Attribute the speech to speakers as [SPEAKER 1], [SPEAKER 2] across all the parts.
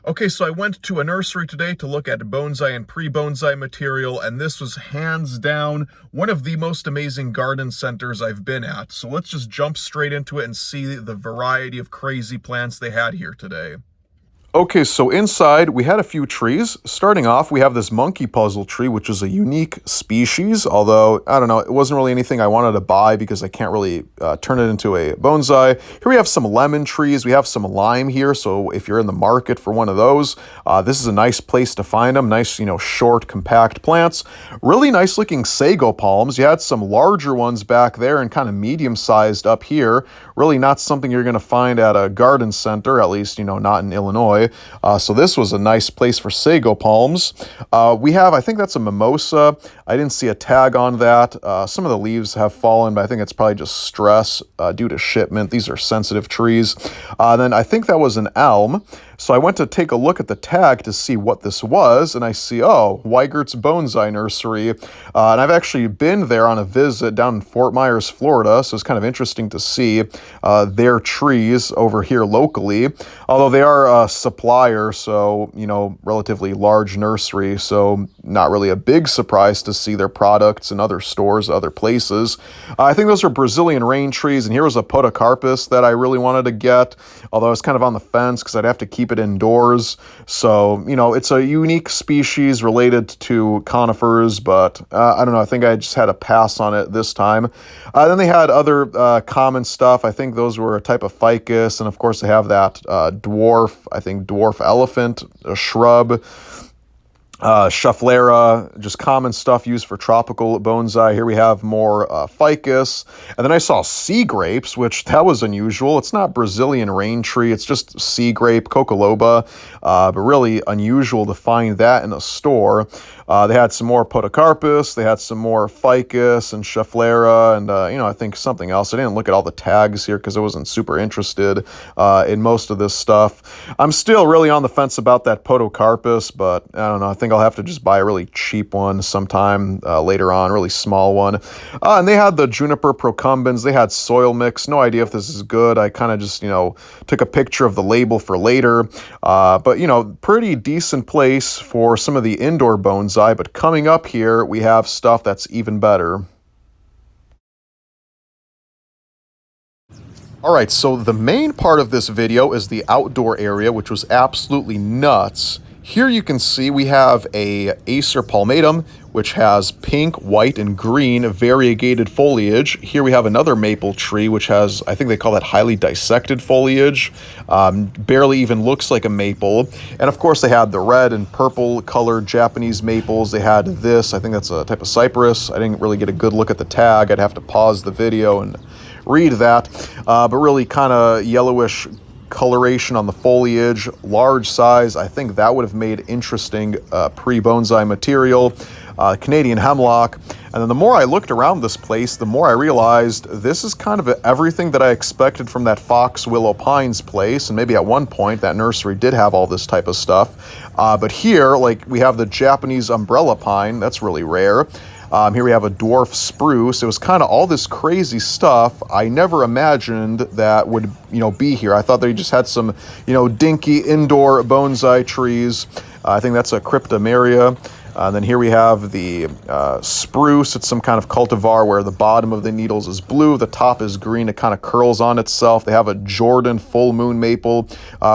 [SPEAKER 1] Okay, so I went to a nursery today to look at bonsai and pre-bonsai material, and this was hands down one of the most amazing garden centers I've been at. So let's just jump straight into it and see the variety of crazy plants they had here today. Okay, so inside we had a few trees. Starting off, we have this monkey puzzle tree, which is a unique species, although, I don't know, it wasn't really anything I wanted to buy because I can't really turn it into a bonsai. Here we have some lemon trees. We have some lime here, so if you're in the market for one of those, this is a nice place to find them. Nice, short, compact plants. Really nice looking sago palms. You had some larger ones back there and kind of medium-sized up here. Really not something you're going to find at a garden center, at least, not in Illinois. So this was a nice place for sago palms. We have, I think that's a mimosa. I didn't see a tag on that. Some of the leaves have fallen, but I think it's probably just stress due to shipment. These are sensitive trees. Then I think that was an elm. So I went to take a look at the tag to see what this was, and I see, oh, Weigert's Bonsai Nursery. And I've actually been there on a visit down in Fort Myers, Florida, so it's kind of interesting to see their trees over here locally. Although they are a supplier, so, relatively large nursery, so not really a big surprise to see their products in other stores, other places. I think those are Brazilian rain trees, and here was a podocarpus that I really wanted to get, although I was kind of on the fence because I'd have to keep it indoors. So, it's a unique species related to conifers, but I don't know, I think I just had a pass on it this time. Then they had other common stuff. I think those were a type of ficus, and of course they have that dwarf elephant, a shrub. Schefflera, just common stuff used for tropical bonsai. Here we have more ficus. And then I saw sea grapes, which that was unusual. It's not Brazilian rain tree. It's just sea grape, coca-loba, but really unusual to find that in a store. They had some more podocarpus. They had some more ficus and Schefflera and, I think something else. I didn't look at all the tags here because I wasn't super interested in most of this stuff. I'm still really on the fence about that podocarpus, but I don't know. I think I'll have to just buy a really cheap one sometime later on, really small one. And they had the Juniper Procumbens. They had soil mix. No idea if this is good. I kind of just, took a picture of the label for later. But, pretty decent place for some of the indoor bonsai. But coming up here, we have stuff that's even better. Alright, so the main part of this video is the outdoor area, which was absolutely nuts. Here you can see we have a Acer palmatum, which has pink, white, and green variegated foliage. Here we have another maple tree, which has, I think they call that highly dissected foliage. Barely even looks like a maple. And of course they had the red and purple colored Japanese maples. They had this, I think that's a type of cypress. I didn't really get a good look at the tag. I'd have to pause the video and read that. But really kind of yellowish coloration on the foliage, large size. I think that would have made interesting pre-bonsai material. Canadian hemlock. And then the more I looked around this place, the more I realized this is kind of everything that I expected from that Fox Willow Pines place. And maybe at one point that nursery did have all this type of stuff. But here, we have the Japanese umbrella pine. That's really rare. Here we have a dwarf spruce. It was kind of all this crazy stuff I never imagined that would, be here. I thought they just had some, dinky indoor bonsai trees. I think that's a cryptomeria. Then here we have the spruce. It's some kind of cultivar where the bottom of the needles is blue, the top is green. It kind of curls on itself. They have a Jordan full moon maple,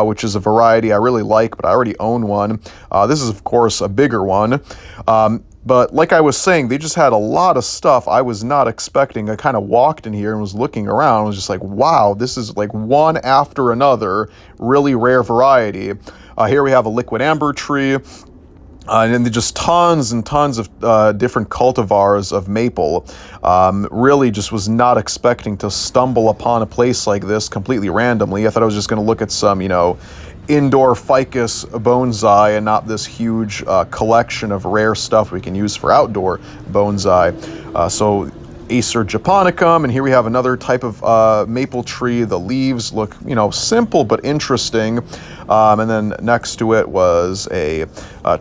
[SPEAKER 1] which is a variety I really like, but I already own one. This is, of course, a bigger one. But like I was saying, they just had a lot of stuff I was not expecting. I kind of walked in here and was looking around. I was just like, wow, this is like one after another, really rare variety. Here we have a liquid amber tree. And then just tons and tons of different cultivars of maple. Really just was not expecting to stumble upon a place like this completely randomly. I thought I was just going to look at some, indoor ficus bonsai and not this huge collection of rare stuff we can use for outdoor bonsai. So Acer japonicum, and here we have another type of maple tree. The leaves look, simple but interesting. And then next to it was a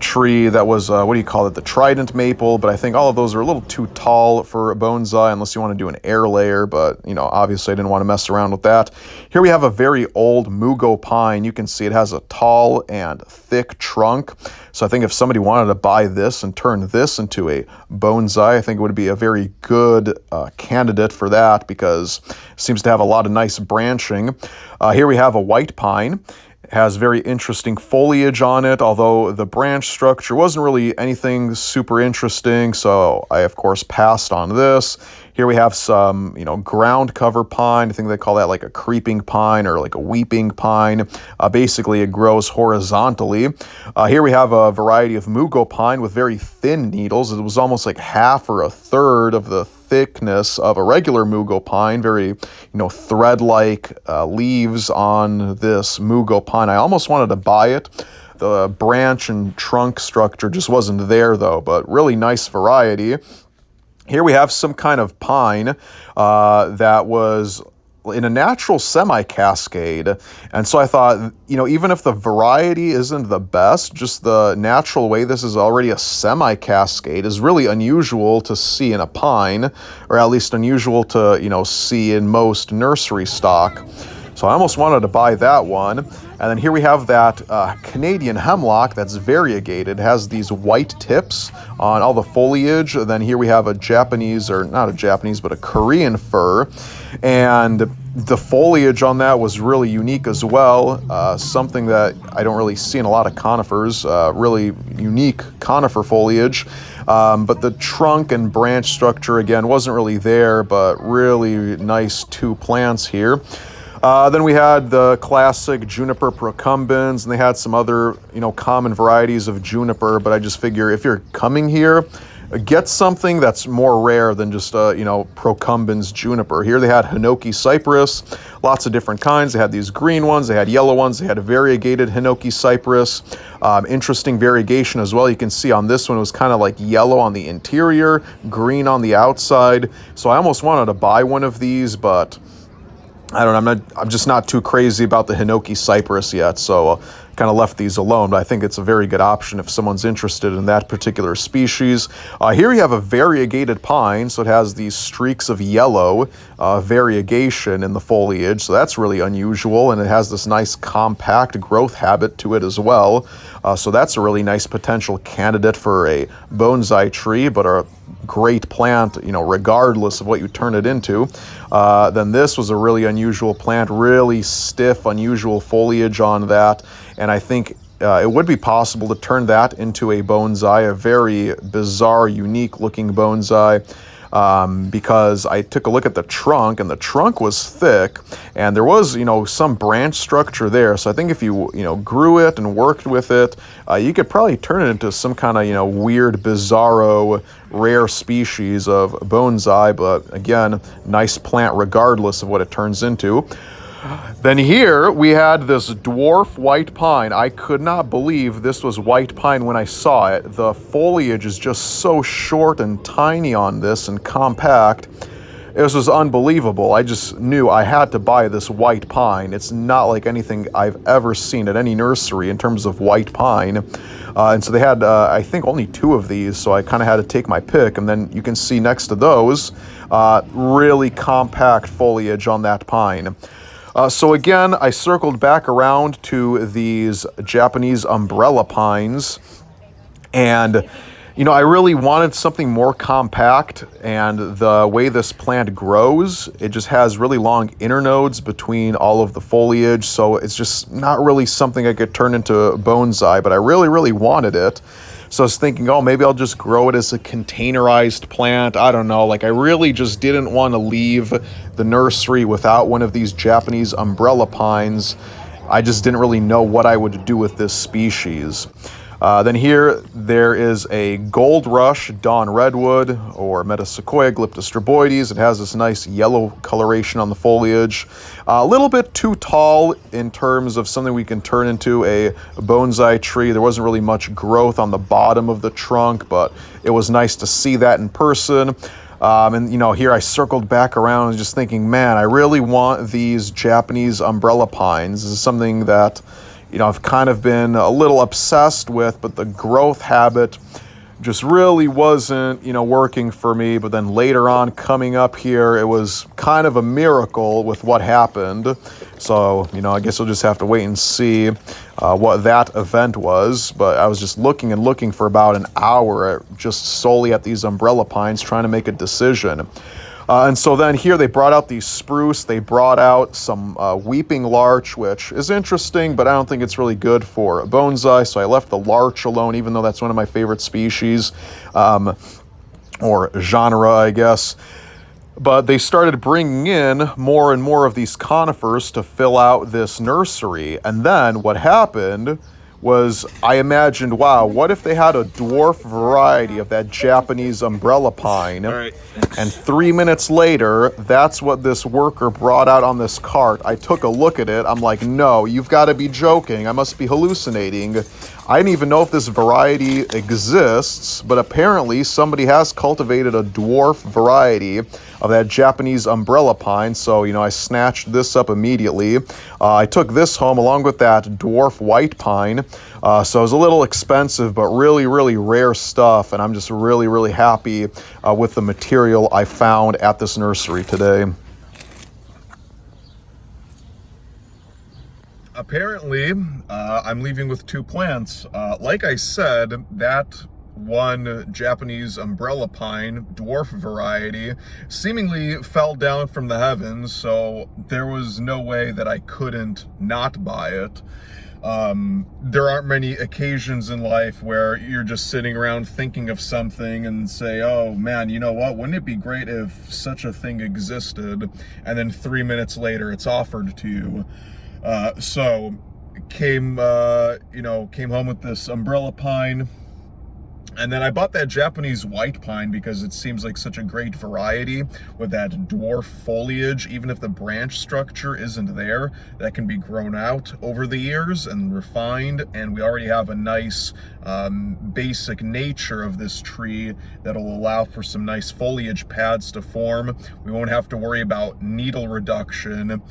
[SPEAKER 1] tree that was, what do you call it, the Trident Maple, but I think all of those are a little too tall for a bonsai unless you want to do an air layer, but, you know, obviously I didn't want to mess around with that. Here we have a very old Mughal Pine. You can see it has a tall and thick trunk, so I think if somebody wanted to buy this and turn this into a bonsai, I think it would be a very good candidate for that because it seems to have a lot of nice branching. Here we have a white pine. It has very interesting foliage on it, although the branch structure wasn't really anything super interesting, so I, of course, passed on this. Here we have some, you know, ground cover pine. I think they call that like a creeping pine or like a weeping pine. Basically, it grows horizontally. Here we have a variety of Mughal pine with very thin needles. It was almost like half or a third of the thickness of a regular Mughal pine. Very, you know, thread-like leaves on this Mughal pine. I almost wanted to buy it. The branch and trunk structure just wasn't there, though, but really nice variety. Here we have some kind of pine that was in a natural semi-cascade. And so I thought, you know, even if the variety isn't the best, just the natural way this is already a semi-cascade is really unusual to see in a pine, or at least unusual to, you know, see in most nursery stock. So I almost wanted to buy that one. And then here we have that Canadian hemlock that's variegated. It has these white tips on all the foliage. And then here we have a Japanese, or not a Japanese, but a Korean fir. And the foliage on that was really unique as well. Something that I don't really see in a lot of conifers, really unique conifer foliage. But the trunk and branch structure, again, wasn't really there, but really nice two plants here. Then we had the classic Juniper Procumbens, and they had some other, you know, common varieties of juniper, but I just figure if you're coming here, get something that's more rare than just, you know, Procumbens juniper. Here they had Hinoki Cypress, lots of different kinds. They had these green ones, they had yellow ones, they had a variegated Hinoki Cypress. Interesting variegation as well. You can see on this one it was kind of like yellow on the interior, green on the outside. So I almost wanted to buy one of these, but I don't know, I'm just not too crazy about the Hinoki Cypress yet, so kind of left these alone, but I think it's a very good option if someone's interested in that particular species. Here you have a variegated pine, so it has these streaks of yellow variegation in the foliage, so that's really unusual, and it has this nice compact growth habit to it as well. So that's a really nice potential candidate for a bonsai tree, but a great plant, you know, regardless of what you turn it into. Then this was a really unusual plant, really stiff, unusual foliage on that, and I think it would be possible to turn that into a bonsai, a very bizarre, unique looking bonsai. Because I took a look at the trunk, and the trunk was thick, and there was, you know, some branch structure there. So I think if you know, grew it and worked with it, you could probably turn it into some kind of, you know, weird, bizarro, rare species of bonsai. But again, nice plant regardless of what it turns into. Then here we had this dwarf white pine. I could not believe this was white pine when I saw it. The foliage is just so short and tiny on this and compact. This was unbelievable. I just knew I had to buy this white pine. It's not like anything I've ever seen at any nursery in terms of white pine. And so they had, I think, only 2 of these, so I kind of had to take my pick. And then you can see next to those, really compact foliage on that pine. So again, I circled back around to these Japanese umbrella pines, and, you know, I really wanted something more compact, and the way this plant grows, it just has really long internodes between all of the foliage, so it's just not really something I could turn into a bonsai, but I really, really wanted it. So I was thinking, oh, maybe I'll just grow it as a containerized plant. I don't know. Like, I really just didn't want to leave the nursery without one of these Japanese umbrella pines. I just didn't really know what I would do with this species. Then here there is a Gold Rush Dawn Redwood, or Metasequoia glyptostroboides. It has this nice yellow coloration on the foliage. A little bit too tall in terms of something we can turn into a bonsai tree. There wasn't really much growth on the bottom of the trunk, but it was nice to see that in person. And, you know, here I circled back around and just thinking, man, I really want these Japanese umbrella pines. This is something that, I've kind of been a little obsessed with, but the growth habit just really wasn't, working for me. But then later on coming up here, it was kind of a miracle with what happened. So, I guess we'll just have to wait and see what that event was. But I was just looking and looking for about an hour just solely at these umbrella pines trying to make a decision. And so then here they brought out these spruce, they brought out some weeping larch, which is interesting, but I don't think it's really good for a bonsai, so I left the larch alone, even though that's one of my favorite species, or genre, I guess. But they started bringing in more and more of these conifers to fill out this nursery, and then what happened was I imagined, wow, what if they had a dwarf variety of that Japanese umbrella pine?
[SPEAKER 2] All right.
[SPEAKER 1] And 3 minutes later, that's what this worker brought out on this cart. I took a look at it. I'm like, no, you've got to be joking. I must be hallucinating. I didn't even know if this variety exists, but apparently somebody has cultivated a dwarf variety of that Japanese umbrella pine. So, I snatched this up immediately. I took this home along with that dwarf white pine. So it was a little expensive, but really, really rare stuff. And I'm just really, really happy with the material I found at this nursery today. Apparently, I'm leaving with 2 plants. Like I said, that one Japanese umbrella pine, dwarf variety, seemingly fell down from the heavens, so there was no way that I couldn't not buy it. There aren't many occasions in life where you're just sitting around thinking of something and say, oh man, you know what, wouldn't it be great if such a thing existed? And then 3 minutes later it's offered to you. So came home with this umbrella pine, and then I bought that Japanese white pine because it seems like such a great variety with that dwarf foliage. Even if the branch structure isn't there, that can be grown out over the years and refined, and we already have a nice basic nature of this tree that'll allow for some nice foliage pads to form. We won't have to worry about needle reduction.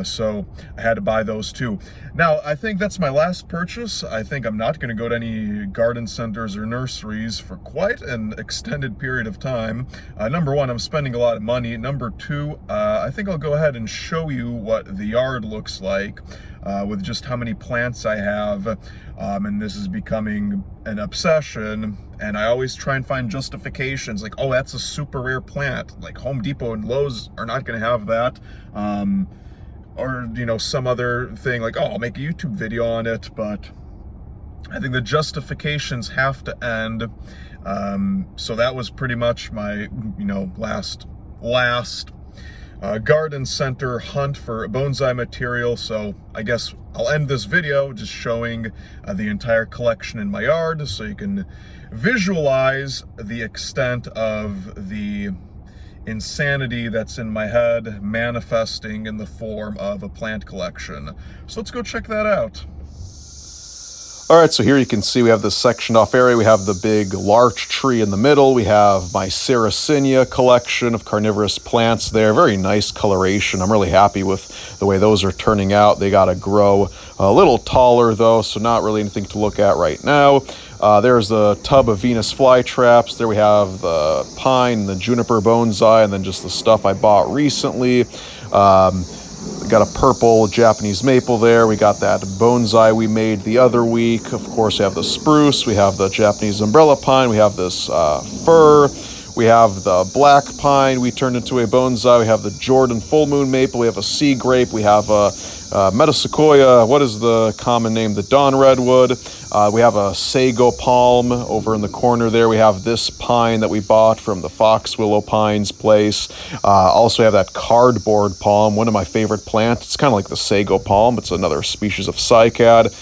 [SPEAKER 1] So I had to buy those too. Now, I think that's my last purchase. I think I'm not going to go to any garden centers or nurseries for quite an extended period of time. Number one, I'm spending a lot of money. Number two, I think I'll go ahead and show you what the yard looks like with just how many plants I have. And this is becoming an obsession. And I always try and find justifications like, oh, that's a super rare plant. Like Home Depot and Lowe's are not going to have that. Or, some other thing like, oh, I'll make a YouTube video on it. But I think the justifications have to end. So that was pretty much my, last garden center hunt for bonsai material. So I guess I'll end this video just showing the entire collection in my yard so you can visualize the extent of the insanity that's in my head manifesting in the form of a plant collection. So let's go check that out. All right, so here you can see we have this sectioned off area. We have the big larch tree in the middle. We have my Sarracenia collection of carnivorous plants there. Very nice coloration. I'm really happy with the way those are turning out. They got to grow a little taller though, so not really anything to look at right now. There's a tub of Venus flytraps. There we have the pine, the juniper bonsai, and then just the stuff I bought recently. We got a purple Japanese maple there. We got that bonsai we made the other week. Of course, we have the spruce. We have the Japanese umbrella pine. We have this fir. We have the black pine we turned into a bonsai. We have the Jordan full moon maple. We have a sea grape. We have a metasequoia. What is the common name? The dawn redwood. We have a sago palm over in the corner there. We have this pine that we bought from the Fox Willow Pines place. Also have that cardboard palm, one of my favorite plants. It's kind of like the sago palm. It's another species of cycad.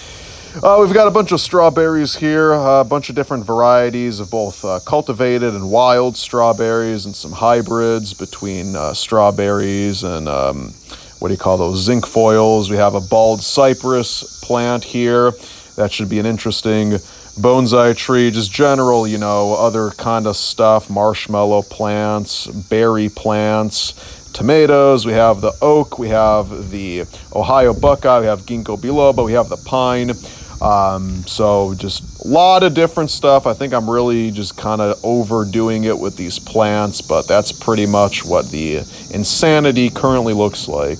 [SPEAKER 1] We've got a bunch of strawberries here, a bunch of different varieties of both cultivated and wild strawberries, and some hybrids between strawberries and what do you call those, zinc foils. We have a bald cypress plant here. That should be an interesting bonsai tree. Just general, other kind of stuff, marshmallow plants, berry plants, tomatoes, we have the oak, we have the Ohio buckeye, we have ginkgo biloba, we have the pine. So just a lot of different stuff. I think I'm really just kind of overdoing it with these plants, but that's pretty much what the insanity currently looks like.